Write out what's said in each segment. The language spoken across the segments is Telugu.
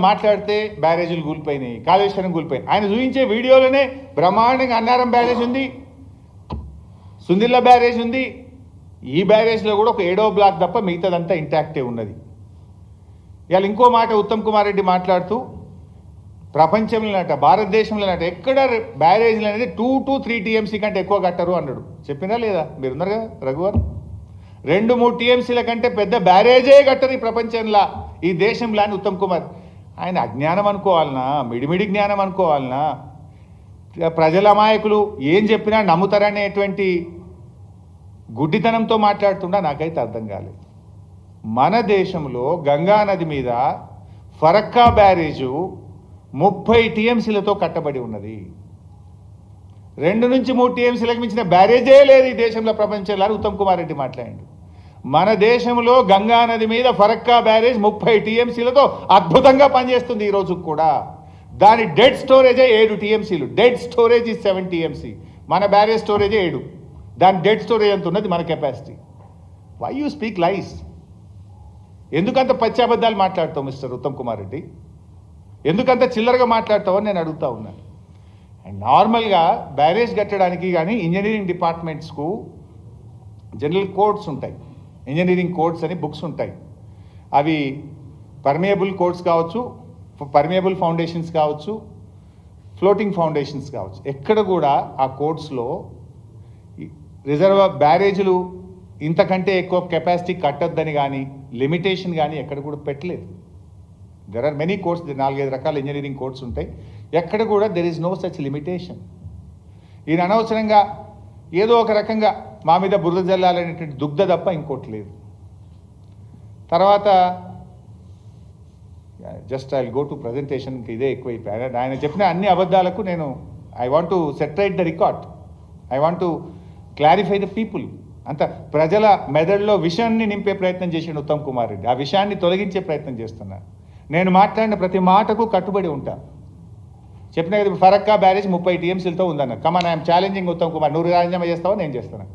మాట్లాడితే బ్యారేజీలు కూలిపోయినాయి, కాళేశ్వరం కూలిపోయినాయి. ఆయన చూపించే వీడియోలోనే బ్రహ్మాండంగా అన్నారం బ్యారేజ్ ఉంది, సుందిల్ల బ్యారేజ్ ఉంది. ఈ బ్యారేజ్లో కూడా ఒక 7వ బ్లాక్ తప్ప మిగతాదంతా ఇంటాక్టే ఉన్నది. ఇవాళ ఇంకో మాట ఉత్తమ్ కుమార్ రెడ్డి మాట్లాడుతూ ప్రపంచంలోనట భారతదేశంలోనట ఎక్కడ బ్యారేజ్లు అనేది 2 to 3 TMC కంటే ఎక్కువ కట్టరు అన్నాడు. చెప్పినా లేదా? మీరున్నారు కదా రఘువర్. 2-3 TMCల కంటే పెద్ద బ్యారేజే కట్టరు ఈ ప్రపంచంలో, ఈ దేశంలో అని ఉత్తమ్ కుమార్. ఆయన అజ్ఞానం అనుకోవాలనా, మిడిమిడి జ్ఞానం అనుకోవాలనా, ప్రజల అమాయకులు ఏం చెప్పినా నమ్ముతారనేటువంటి గుడ్డితనంతో మాట్లాడుతుండా నాకైతే అర్థం కాలేదు. మన దేశంలో గంగా నది మీద ఫరక్కా బ్యారేజు 30 TMCలతో కట్టబడి ఉన్నది. 2 నుంచి 3 TMCలకు మించిన బ్యారేజే లేదు ఈ దేశంలో, ప్రపంచంలో అని ఉత్తమ్ కుమార్ రెడ్డి మాట్లాడాడు. మన దేశంలో గంగా నది మీద ఫరక్కా బ్యారేజ్ 30 TMCలతో అద్భుతంగా పనిచేస్తుంది ఈ రోజు కూడా. దాని డెడ్ స్టోరేజే 7 TMCలు. Dead storage is 7 TMC. మన బ్యారేజ్ స్టోరేజే 7. దాని డెడ్ స్టోరేజ్ ఎంత ఉన్నది మన capacity. Why you speak lies? ఎందుకంత పచ్చి అబద్ధాలు మాట్లాడతావు మిస్టర్ ఉత్తమ్ కుమార్ రెడ్డి? ఎందుకంత చిల్లరగా మాట్లాడతావు అని నేను అడుగుతా ఉన్నాను. అండ్ నార్మల్గా బ్యారేజ్ కట్టడానికి కానీ ఇంజనీరింగ్ డిపార్ట్మెంట్స్కు జనరల్ కోడ్స్ ఉంటాయి, ఇంజనీరింగ్ కోడ్స్ అని బుక్స్ ఉంటాయి. అవి పర్మియబుల్ కోడ్స్ కావచ్చు, పర్మియబుల్ ఫౌండేషన్స్ కావచ్చు, ఫ్లోటింగ్ ఫౌండేషన్స్ కావచ్చు. ఎక్కడ కూడా ఆ కోడ్స్లో రిజర్వ్ బ్యారేజీలు ఇంతకంటే ఎక్కువ కెపాసిటీ కట్టొద్దని కానీ లిమిటేషన్ కానీ ఎక్కడ కూడా పెట్టలేదు. దెర్ ఆర్ మెనీ కోడ్స్, 4-5 రకాల ఇంజనీరింగ్ కోడ్స్ ఉంటాయి. ఎక్కడ కూడా there is no such limitation. ఈయన అనవసరంగా ఏదో ఒక రకంగా మా మీద బురద జల్లాలనేటువంటి దుగ్ధ తప్ప ఇంకోటి లేదు. తర్వాత జస్ట్ ఐ గో టు ప్రజెంటేషన్కి ఇదే ఎక్కువైపోయాయి. ఆయన చెప్పిన అన్ని అబద్ధాలకు నేను I want to set right the record, I want to clarify the people. అంత ప్రజల మెదడులో విషయాన్ని నింపే ప్రయత్నం చేసిండు ఉత్తమ్ కుమార్ రెడ్డి. ఆ విషయాన్ని తొలగించే ప్రయత్నం చేస్తున్నారు. నేను మాట్లాడిన ప్రతి మాటకు కట్టుబడి ఉంటా. చెప్పిన కదా ఫరక్కా బ్యారేజ్ 30 TMCలతో ఉందన్న. Come on, I'm challenging Uttam Kumar. నువ్వు రాజీనామా చేస్తావా? నేను చేస్తాను.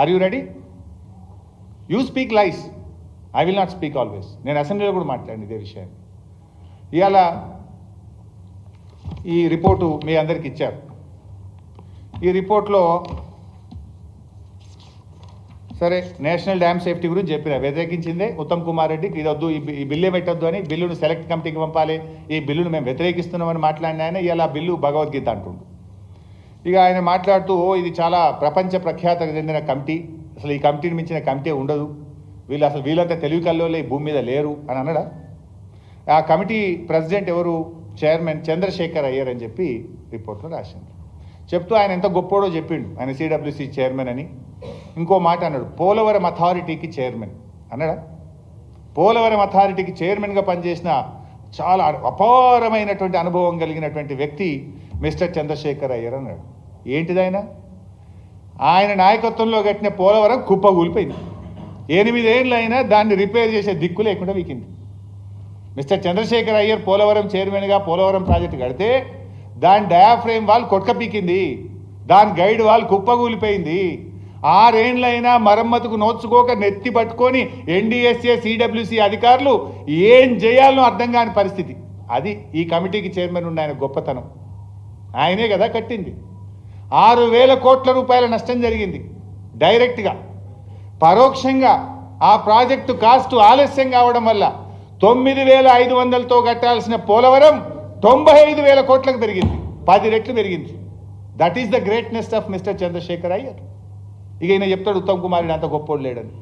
Are you ready? You speak lies, I will not speak always. నేను అసెంబ్లీలో కూడా మాట్లాడిన ఇదే విషయాన్ని. ఇవాళ ఈ రిపోర్టు మీ అందరికి ఇచ్చారు. ఈ రిపోర్ట్లో సరే నేషనల్ డ్యామ్ సేఫ్టీ గురించి చెప్పిన వ్యతిరేకించిందే ఉత్తమ్ కుమార్ రెడ్డికి. ఇది వద్దు, ఈ బిల్లే పెట్టొద్దు అని, బిల్లును సెలెక్ట్ కమిటీకి పంపాలి, ఈ బిల్లును మేము వ్యతిరేకిస్తున్నామని మాట్లాడిన ఆయన ఇలా బిల్లు భగవద్గీత అంటుండు. ఇక ఆయన మాట్లాడుతూ ఇది చాలా ప్రపంచ ప్రఖ్యాతకు చెందిన కమిటీ, అసలు ఈ కమిటీని మించిన కమిటీ ఉండదు, వీళ్ళంతా తెలివి కల్లోలే భూమి మీద లేరు అని అన్నాడా? ఆ కమిటీ ప్రెసిడెంట్ ఎవరు? చైర్మన్ చంద్రశేఖర్ అయ్యర్ అని చెప్పి రిపోర్ట్లో రాసింది. చెప్తూ ఆయన ఎంత గొప్పోడో చెప్పిండు. ఆయన CWC చైర్మన్ అని. ఇంకో మాట అన్నాడు, పోలవరం అథారిటీకి చైర్మన్ అన్నాడా? పోలవరం అథారిటీకి చైర్మన్గా పనిచేసిన చాలా అపారమైనటువంటి అనుభవం కలిగినటువంటి వ్యక్తి మిస్టర్ చంద్రశేఖర్ అయ్యర్ అన్నాడు. ఏంటిదైనా? ఆయన నాయకత్వంలో కట్టిన పోలవరం కుప్పగూలిపోయింది. 8 ఏళ్ళు అయినా దాన్ని రిపేర్ చేసే దిక్కు లేకుండా వీకింది. మిస్టర్ చంద్రశేఖర్ అయ్యర్ పోలవరం చైర్మన్గా పోలవరం ప్రాజెక్టు కడితే దాని డయాఫ్రేమ్ వాల్ కొట్కపీకింది, దాని గైడ్ వాల్ కుప్పగూలిపోయింది. 6 ఏళ్ళైనా మరమ్మతుకు నోచుకోక నెత్తి పట్టుకొని NDSA CWC అధికారులు ఏం చేయాలనో అర్థం కాని పరిస్థితి. అది ఈ కమిటీకి చైర్మన్ ఉన్న ఆయన గొప్పతనం. ఆయనే కదా కట్టింది. 6,000 కోట్ల రూపాయల నష్టం జరిగింది డైరెక్ట్గా. పరోక్షంగా ఆ ప్రాజెక్టు కాస్టు ఆలస్యం కావడం వల్ల 9,500తో కట్టాల్సిన పోలవరం 95,000 కోట్లకు పెరిగింది, 10 రెట్లు పెరిగింది. That is the greatness of mister Chandrashekar Iyer. ఇక ఈయన చెప్తాడు ఉత్తమ్ కుమార్ రెడ్డి అంత గొప్పోడు లేడని.